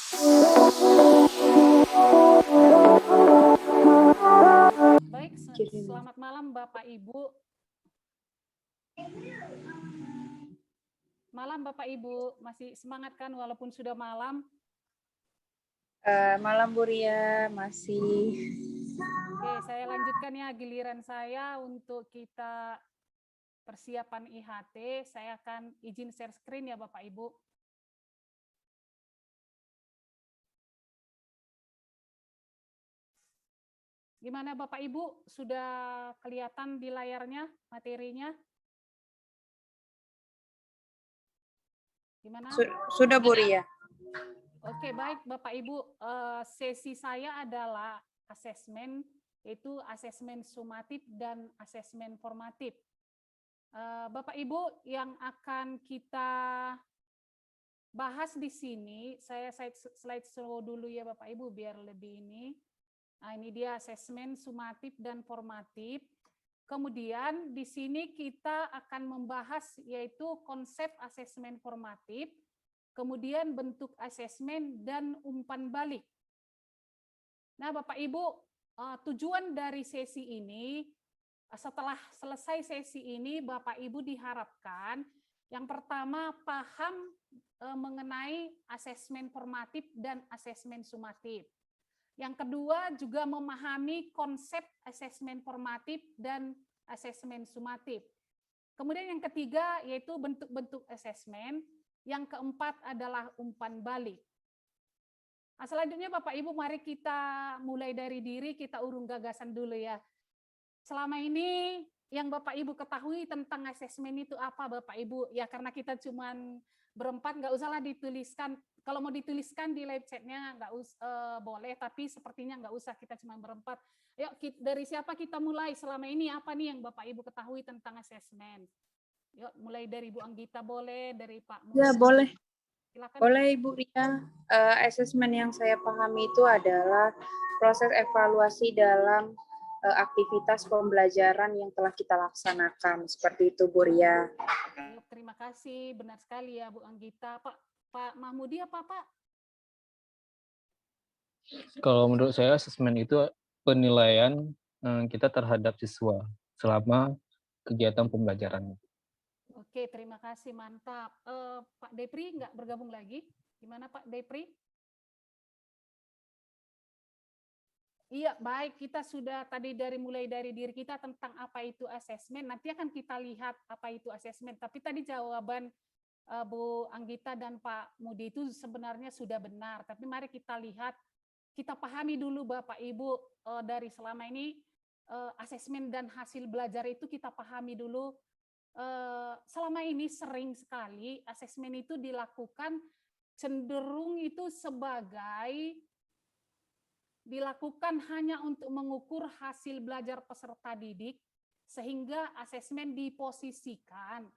Baik, selamat malam Bapak Ibu. Malam Bapak Ibu, masih semangat kan walaupun sudah malam? Malam Bu Ria, masih. Oke, saya lanjutkan ya giliran saya untuk kita persiapan IHT. Saya akan izin share screen ya Bapak Ibu. Gimana Bapak Ibu, sudah kelihatan di layarnya materinya? Gimana? Sudah Bu Ria. Oke, baik Bapak Ibu, sesi saya adalah asesmen, yaitu asesmen sumatif dan asesmen formatif. Bapak Ibu, yang akan kita bahas di sini, saya slide show dulu ya Bapak Ibu biar lebih ini. Nah, ini dia asesmen sumatif dan formatif. Kemudian di sini kita akan membahas yaitu konsep asesmen formatif, kemudian bentuk asesmen dan umpan balik. Nah, Bapak Ibu, tujuan dari sesi ini, setelah selesai sesi ini, Bapak Ibu diharapkan yang pertama paham mengenai asesmen formatif dan asesmen sumatif. Yang kedua juga memahami konsep asesmen formatif dan asesmen sumatif. Kemudian yang ketiga yaitu bentuk-bentuk asesmen. Yang keempat adalah umpan balik. Nah, selanjutnya Bapak Ibu mari kita mulai dari diri, kita urung gagasan dulu ya. Selama ini yang Bapak Ibu ketahui tentang asesmen itu apa Bapak Ibu? Ya karena kita cuman berempat, nggak usahlah dituliskan. Kalau mau dituliskan di live chat-nya nggak boleh, tapi sepertinya nggak usah, kita cuma berempat. Yuk dari siapa kita mulai? Selama ini apa nih yang Bapak Ibu ketahui tentang asesmen? Yuk mulai dari Bu Anggita boleh, dari Pak Musa. Ya boleh. Silakan. Boleh Ibu Ria. Asesmen yang saya pahami itu adalah proses evaluasi dalam aktivitas pembelajaran yang telah kita laksanakan. Seperti itu Bu Ria. Yuk, terima kasih, benar sekali ya Bu Anggita. Pak Mahmudi apa Pak? Kalau menurut saya asesmen itu penilaian kita terhadap siswa selama kegiatan pembelajaran. Oke, terima kasih, mantap. Pak Depri nggak bergabung lagi? Gimana Pak Depri? Iya, baik. Kita sudah tadi mulai dari diri kita tentang apa itu asesmen. Nanti akan kita lihat apa itu asesmen. Tapi tadi jawaban Bu Anggita dan Pak Mudi itu sebenarnya sudah benar. Tapi mari kita lihat, kita pahami dulu Bapak Ibu dari selama ini asesmen dan hasil belajar itu kita pahami dulu. Selama ini sering sekali asesmen itu dilakukan cenderung itu dilakukan hanya untuk mengukur hasil belajar peserta didik, sehingga asesmen diposisikan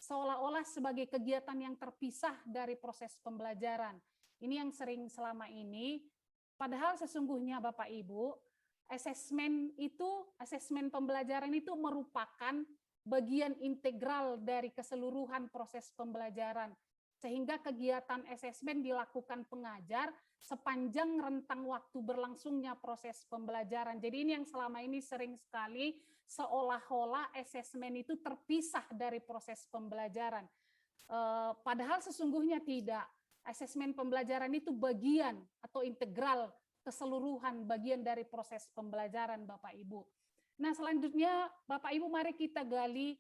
seolah-olah sebagai kegiatan yang terpisah dari proses pembelajaran. Ini yang sering selama ini, padahal sesungguhnya Bapak Ibu, asesmen pembelajaran itu merupakan bagian integral dari keseluruhan proses pembelajaran. Sehingga kegiatan asesmen dilakukan pengajar sepanjang rentang waktu berlangsungnya proses pembelajaran. Jadi ini yang selama ini sering sekali seolah-olah asesmen itu terpisah dari proses pembelajaran. Padahal sesungguhnya tidak. Asesmen pembelajaran itu bagian atau integral keseluruhan bagian dari proses pembelajaran Bapak Ibu. Nah, selanjutnya Bapak Ibu mari kita gali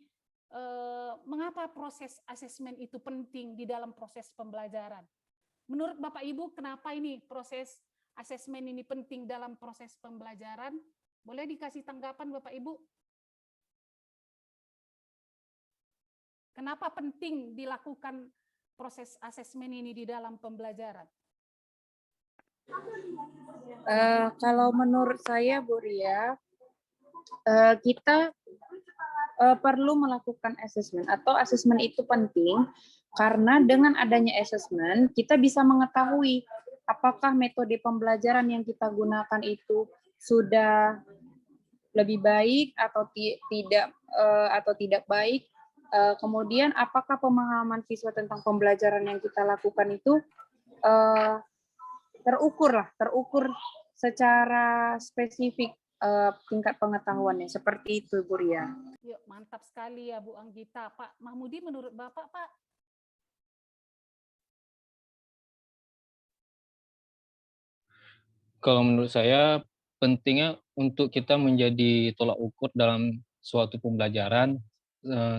mengapa proses asesmen itu penting di dalam proses pembelajaran. Menurut Bapak Ibu, kenapa ini proses asesmen ini penting dalam proses pembelajaran? Boleh dikasih tanggapan Bapak Ibu? Kenapa penting dilakukan proses asesmen ini di dalam pembelajaran? Kalau menurut saya Bu Ria, kita perlu melakukan asesmen atau asesmen itu penting karena dengan adanya asesmen kita bisa mengetahui apakah metode pembelajaran yang kita gunakan itu sudah lebih baik atau tidak baik. Kemudian apakah pemahaman siswa tentang pembelajaran yang kita lakukan itu terukur secara spesifik tingkat pengetahuannya. Seperti itu, Bu Ria. Yuk, mantap sekali ya Bu Anggita. Pak Mahmudi, menurut Bapak, Pak? Kalau menurut saya pentingnya untuk kita menjadi tolak ukur dalam suatu pembelajaran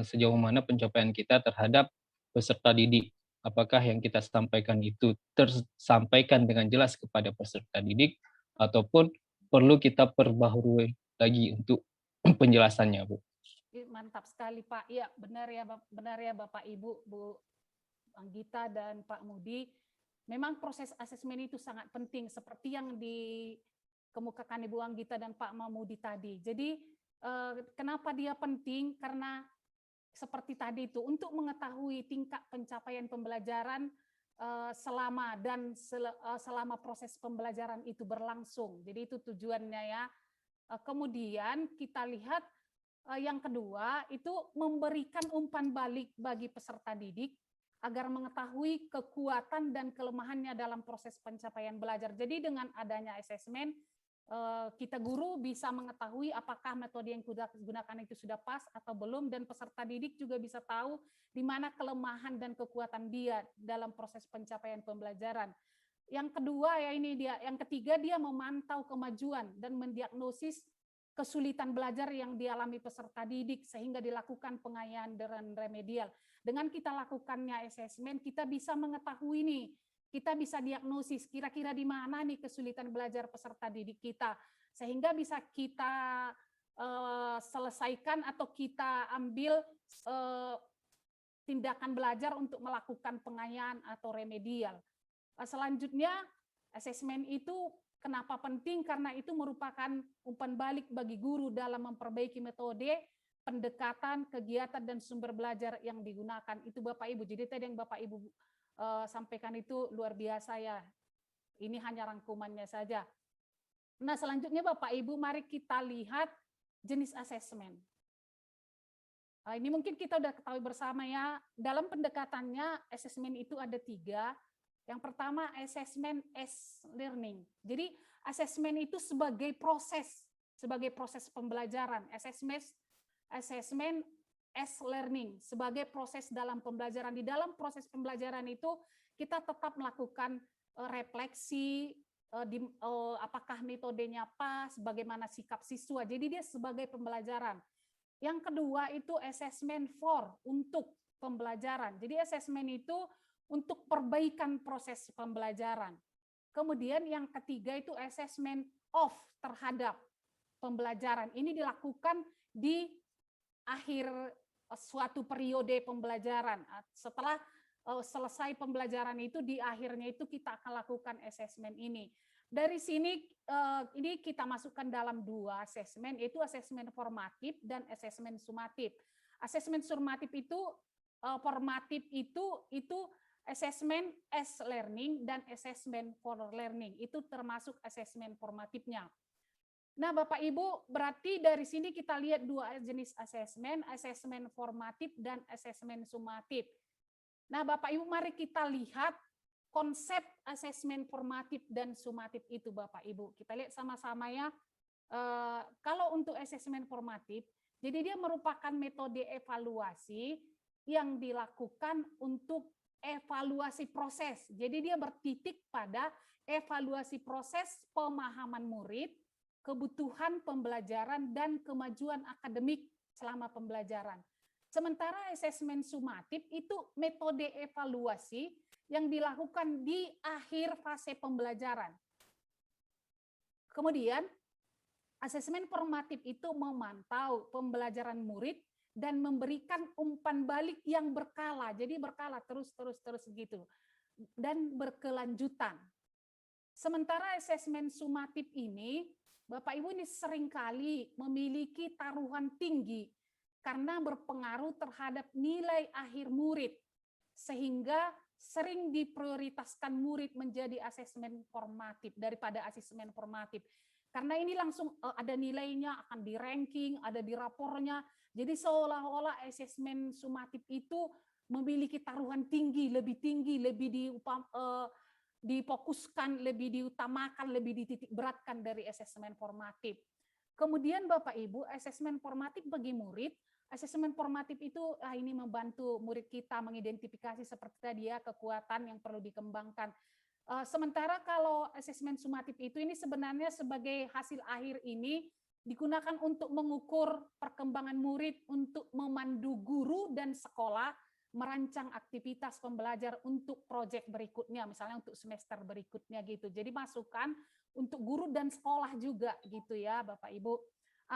sejauh mana pencapaian kita terhadap peserta didik. Apakah yang kita sampaikan itu tersampaikan dengan jelas kepada peserta didik ataupun perlu kita perbaharui lagi untuk penjelasannya, Bu. Mantap sekali Pak. Ya, benar ya Bapak Ibu, Bu Anggita dan Pak Mudi. Memang proses asesmen itu sangat penting seperti yang dikemukakan Ibu Anggita dan Pak Mahmudi tadi. Jadi kenapa dia penting? Karena seperti tadi itu untuk mengetahui tingkat pencapaian pembelajaran selama proses pembelajaran itu berlangsung. Jadi itu tujuannya ya. Kemudian kita lihat yang kedua itu memberikan umpan balik bagi peserta didik agar mengetahui kekuatan dan kelemahannya dalam proses pencapaian belajar. Jadi dengan adanya asesmen, kita guru bisa mengetahui apakah metode yang digunakan itu sudah pas atau belum, dan peserta didik juga bisa tahu di mana kelemahan dan kekuatan dia dalam proses pencapaian pembelajaran. Yang kedua ya ini dia, yang ketiga dia memantau kemajuan dan mendiagnosis kesulitan belajar yang dialami peserta didik sehingga dilakukan pengayaan dan remedial. Dengan kita lakukannya asesmen, kita bisa mengetahui nih, kita bisa diagnosis kira-kira di mana nih kesulitan belajar peserta didik kita, sehingga bisa kita selesaikan atau kita ambil tindakan belajar untuk melakukan pengayaan atau remedial. Selanjutnya, asesmen itu kenapa penting? Karena itu merupakan umpan balik bagi guru dalam memperbaiki metode, pendekatan, kegiatan, dan sumber belajar yang digunakan. Itu Bapak Ibu. Jadi tadi yang Bapak Ibu sampaikan itu luar biasa ya. Ini hanya rangkumannya saja. Nah selanjutnya Bapak Ibu, mari kita lihat jenis asesmen. Ini mungkin kita udah ketahui bersama ya. Dalam pendekatannya, asesmen itu ada 3. Yang pertama, asesmen as learning. Jadi asesmen itu sebagai proses pembelajaran. Asesmen as learning, sebagai proses dalam pembelajaran. Di dalam proses pembelajaran itu kita tetap melakukan refleksi, apakah metodenya pas, bagaimana sikap siswa. Jadi dia sebagai pembelajaran. Yang kedua itu asesmen for, untuk pembelajaran. Jadi asesmen itu untuk perbaikan proses pembelajaran. Kemudian yang ketiga itu asesmen of, terhadap pembelajaran. Ini dilakukan di akhir suatu periode pembelajaran. Setelah selesai pembelajaran itu, di akhirnya itu kita akan lakukan asesmen ini. Dari sini ini kita masukkan dalam 2 asesmen, yaitu asesmen formatif dan asesmen sumatif. Asesmen sumatif itu formatif itu asesmen as learning dan asesmen for learning. Itu termasuk asesmen formatifnya. Nah, Bapak Ibu, berarti dari sini kita lihat 2 jenis asesmen formatif dan asesmen sumatif. Nah, Bapak Ibu, mari kita lihat konsep asesmen formatif dan sumatif itu, Bapak Ibu. Kita lihat sama-sama ya. Kalau untuk asesmen formatif, jadi dia merupakan metode evaluasi yang dilakukan untuk evaluasi proses. Jadi dia bertitik pada evaluasi proses pemahaman murid, kebutuhan pembelajaran, dan kemajuan akademik selama pembelajaran. Sementara asesmen sumatif itu metode evaluasi yang dilakukan di akhir fase pembelajaran. Kemudian, asesmen formatif itu memantau pembelajaran murid dan memberikan umpan balik yang berkala. Jadi berkala terus gitu. Dan berkelanjutan. Sementara asesmen sumatif ini, Bapak Ibu, ini seringkali memiliki taruhan tinggi karena berpengaruh terhadap nilai akhir murid, sehingga sering diprioritaskan murid menjadi asesmen formatif daripada asesmen formatif. Karena ini langsung ada nilainya, akan di ranking, ada di rapornya. Jadi seolah-olah asesmen sumatif itu memiliki taruhan tinggi, lebih difokuskan, lebih diutamakan, lebih dititik beratkan dari asesmen formatif. Kemudian Bapak Ibu, asesmen formatif bagi murid, asesmen formatif itu ini membantu murid kita mengidentifikasi seperti tadi ya, kekuatan yang perlu dikembangkan. Sementara kalau asesmen sumatif itu ini sebenarnya sebagai hasil akhir ini digunakan untuk mengukur perkembangan murid, untuk memandu guru dan sekolah merancang aktivitas pembelajar untuk proyek berikutnya, misalnya untuk semester berikutnya gitu. Jadi masukan untuk guru dan sekolah juga gitu ya Bapak Ibu.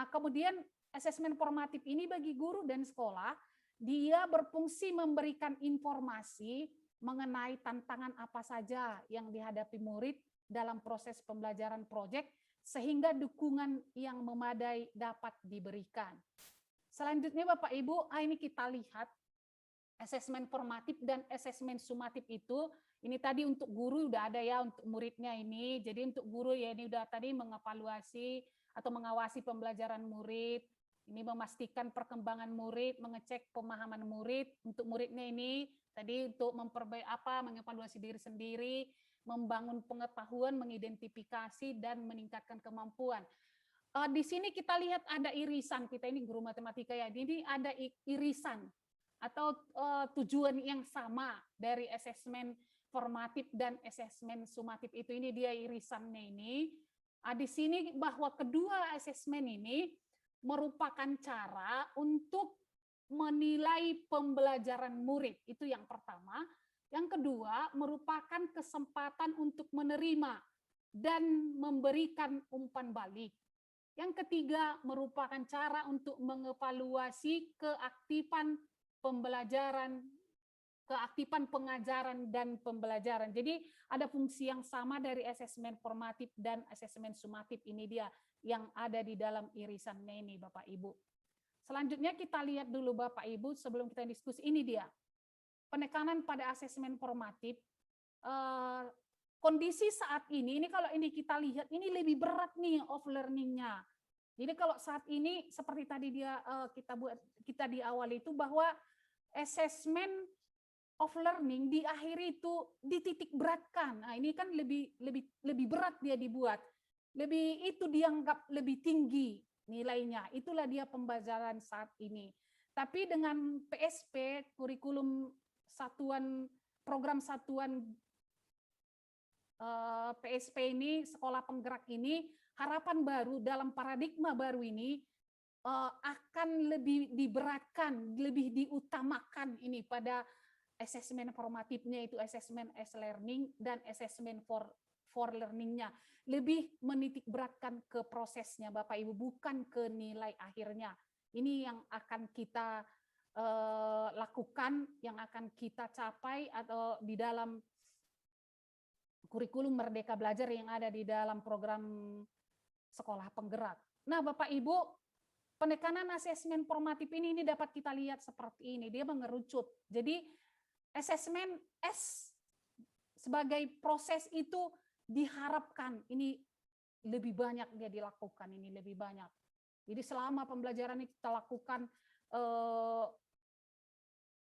Kemudian asesmen formatif ini bagi guru dan sekolah, dia berfungsi memberikan informasi mengenai tantangan apa saja yang dihadapi murid dalam proses pembelajaran proyek, sehingga dukungan yang memadai dapat diberikan. Selanjutnya Bapak Ibu, ini kita lihat asesmen formatif dan asesmen sumatif itu, ini tadi untuk guru udah ada ya, untuk muridnya ini. Jadi untuk guru ya ini udah tadi mengevaluasi atau mengawasi pembelajaran murid, ini memastikan perkembangan murid, mengecek pemahaman murid. Untuk muridnya ini tadi untuk mengevaluasi diri sendiri, membangun pengetahuan, mengidentifikasi dan meningkatkan kemampuan. Di sini kita lihat ada irisan, kita ini guru matematika ya, ini ada irisan atau tujuan yang sama dari asesmen formatif dan asesmen sumatif itu. Ini dia irisannya ini. Di sini bahwa kedua asesmen ini merupakan cara untuk menilai pembelajaran murid, itu yang pertama. Yang kedua, merupakan kesempatan untuk menerima dan memberikan umpan balik. Yang ketiga, merupakan cara untuk mengevaluasi keaktifan pembelajaran, keaktifan pengajaran dan pembelajaran. Jadi ada fungsi yang sama dari asesmen formatif dan asesmen sumatif, ini dia yang ada di dalam irisannya ini Bapak Ibu. Selanjutnya kita lihat dulu Bapak Ibu sebelum kita diskusi, ini dia penekanan pada asesmen formatif. Kondisi saat ini kalau ini kita lihat ini lebih berat nih off learning-nya. Jadi kalau saat ini seperti tadi kita di awal itu bahwa asesmen of learning di akhir itu dititik beratkan. Nah, ini kan lebih berat dia dibuat. Itu dianggap lebih tinggi nilainya. Itulah dia pembelajaran saat ini. Tapi dengan PSP, kurikulum satuan program satuan PSP ini, sekolah penggerak ini, harapan baru dalam paradigma baru ini akan lebih diberatkan, lebih diutamakan ini pada asesmen formatifnya, itu asesmen as learning dan asesmen for learning-nya. Lebih menitik beratkan ke prosesnya Bapak Ibu, bukan ke nilai akhirnya. Ini yang akan kita lakukan, yang akan kita capai atau di dalam kurikulum Merdeka Belajar yang ada di dalam program sekolah penggerak. Nah, Bapak Ibu, penekanan asesmen formatif ini dapat kita lihat seperti ini, dia mengerucut. Jadi asesmen S sebagai proses itu diharapkan ini lebih banyak dia dilakukan, ini lebih banyak. Jadi selama pembelajaran ini kita lakukan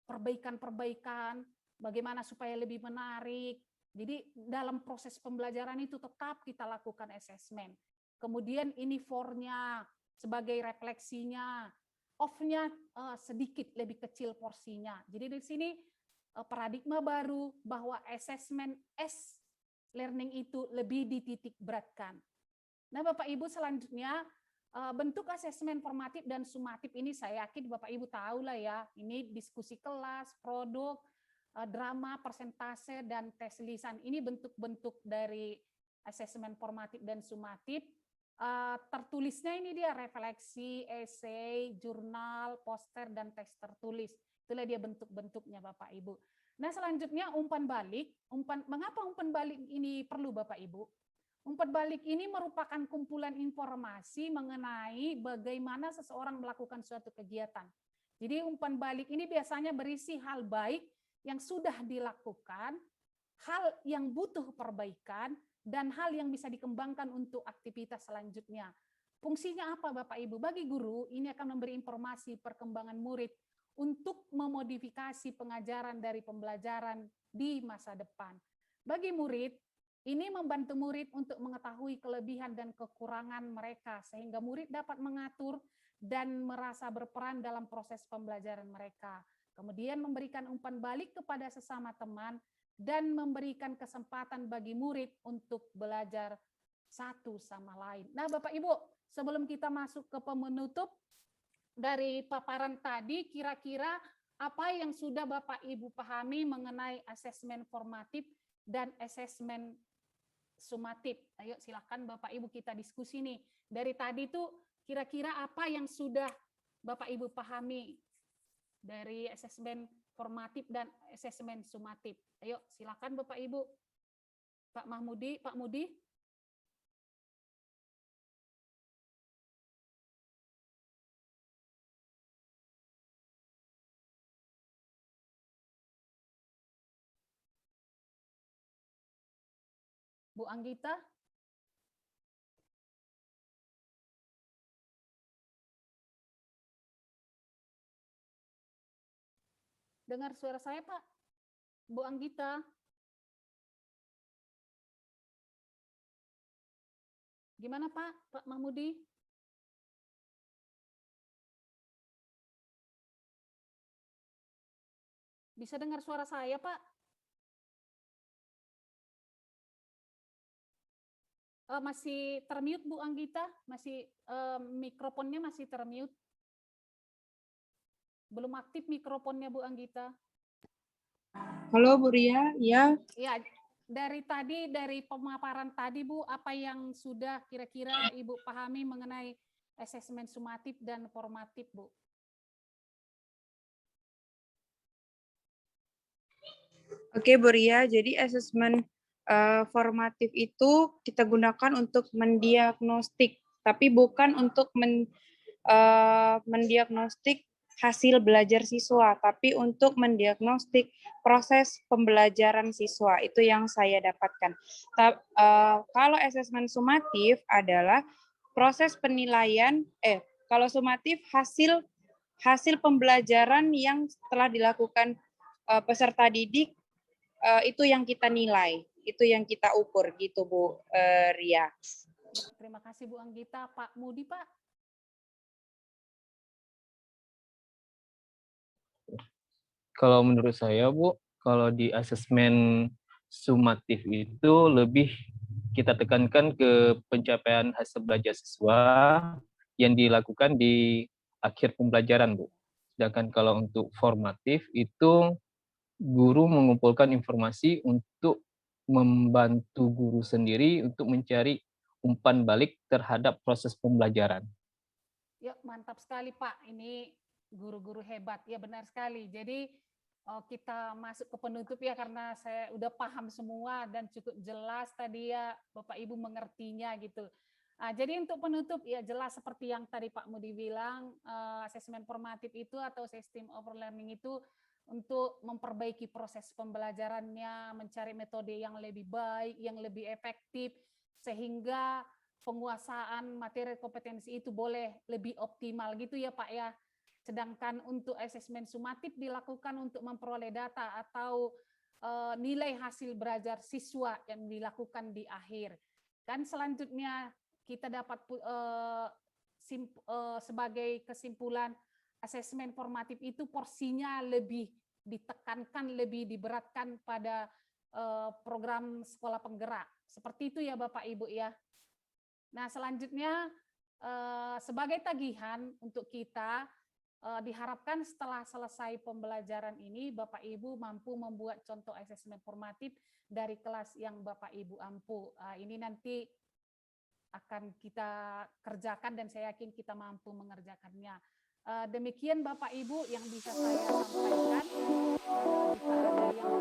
perbaikan-perbaikan, bagaimana supaya lebih menarik. Jadi dalam proses pembelajaran itu tetap kita lakukan asesmen. Kemudian ini for-nya sebagai refleksinya, off-nya sedikit lebih kecil porsinya. Jadi di sini paradigma baru bahwa asesmen S learning itu lebih dititik beratkan. Nah, Bapak Ibu, selanjutnya bentuk asesmen formatif dan sumatif ini saya yakin Bapak Ibu tahu lah ya. Ini diskusi kelas, produk, drama, persentase, dan tes lisan. Ini bentuk-bentuk dari asesmen formatif dan sumatif. Tertulisnya ini dia refleksi, esai, jurnal, poster, dan teks tertulis. Itulah dia bentuk-bentuknya Bapak Ibu. Nah, selanjutnya umpan balik. Mengapa umpan balik ini perlu Bapak Ibu? Umpan balik ini merupakan kumpulan informasi mengenai bagaimana seseorang melakukan suatu kegiatan. Jadi umpan balik ini biasanya berisi hal baik yang sudah dilakukan, hal yang butuh perbaikan, dan hal yang bisa dikembangkan untuk aktivitas selanjutnya. Fungsinya apa Bapak Ibu? Bagi guru, ini akan memberi informasi perkembangan murid untuk memodifikasi pengajaran dari pembelajaran di masa depan. Bagi murid, Ini membantu murid untuk mengetahui kelebihan dan kekurangan mereka, sehingga murid dapat mengatur dan merasa berperan dalam proses pembelajaran mereka. Kemudian memberikan umpan balik kepada sesama teman dan memberikan kesempatan bagi murid untuk belajar satu sama lain. Nah, Bapak Ibu, sebelum kita masuk ke penutup dari paparan tadi, kira-kira apa yang sudah Bapak Ibu pahami mengenai asesmen formatif dan asesmen sumatif? Ayo silakan Bapak Ibu kita diskusi nih. Dari tadi tuh kira-kira apa yang sudah Bapak Ibu pahami dari asesmen formatif dan asesmen sumatif? Ayo silakan Bapak Ibu. Pak Mahmudi, Pak Mudi. Bu Anggita. Dengar suara saya, Pak? Bu Anggita. Gimana, Pak? Pak Mahmudi? Bisa dengar suara saya, Pak? Masih termute, Bu Anggita? Masih mikrofonnya masih termute? Belum aktif mikrofonnya, Bu Anggita? Halo Bu Ria, ya. Ya, dari tadi, dari pemaparan tadi Bu, apa yang sudah kira-kira Ibu pahami mengenai asesmen sumatif dan formatif, Bu? Oke Bu Ria, jadi asesmen formatif itu kita gunakan untuk mendiagnostik, tapi bukan untuk mendiagnostik hasil belajar siswa, tapi untuk mendiagnostik proses pembelajaran siswa. Itu yang saya dapatkan. Kalau asesmen sumatif adalah proses penilaian, kalau sumatif hasil pembelajaran yang telah dilakukan peserta didik, itu yang kita nilai, itu yang kita ukur gitu Bu Ria. Terima kasih Bu Anggita. Pak Mudi, Pak. Kalau menurut saya, Bu, kalau di asesmen sumatif itu lebih kita tekankan ke pencapaian hasil belajar siswa yang dilakukan di akhir pembelajaran, Bu. Sedangkan kalau untuk formatif itu guru mengumpulkan informasi untuk membantu guru sendiri untuk mencari umpan balik terhadap proses pembelajaran. Ya, mantap sekali Pak. Ini guru-guru hebat. Ya, benar sekali. Jadi kita masuk ke penutup ya, karena saya udah paham semua dan cukup jelas tadi ya Bapak Ibu mengertinya gitu. Jadi untuk penutup ya jelas seperti yang tadi Pak Mudi bilang, asesmen formatif itu atau system of learning itu untuk memperbaiki proses pembelajarannya, mencari metode yang lebih baik, yang lebih efektif, sehingga penguasaan materi kompetensi itu boleh lebih optimal gitu ya Pak ya. Sedangkan untuk asesmen sumatif dilakukan untuk memperoleh data atau nilai hasil belajar siswa yang dilakukan di akhir. Dan selanjutnya kita dapat sebagai kesimpulan, asesmen formatif itu porsinya lebih ditekankan, lebih diberatkan pada program sekolah penggerak. Seperti itu ya Bapak Ibu ya. Nah selanjutnya sebagai tagihan untuk kita, diharapkan setelah selesai pembelajaran ini Bapak Ibu mampu membuat contoh asesmen formatif dari kelas yang Bapak Ibu ampu. Ini nanti akan kita kerjakan dan saya yakin kita mampu mengerjakannya. Demikian Bapak Ibu yang bisa saya sampaikan. Jika ada yang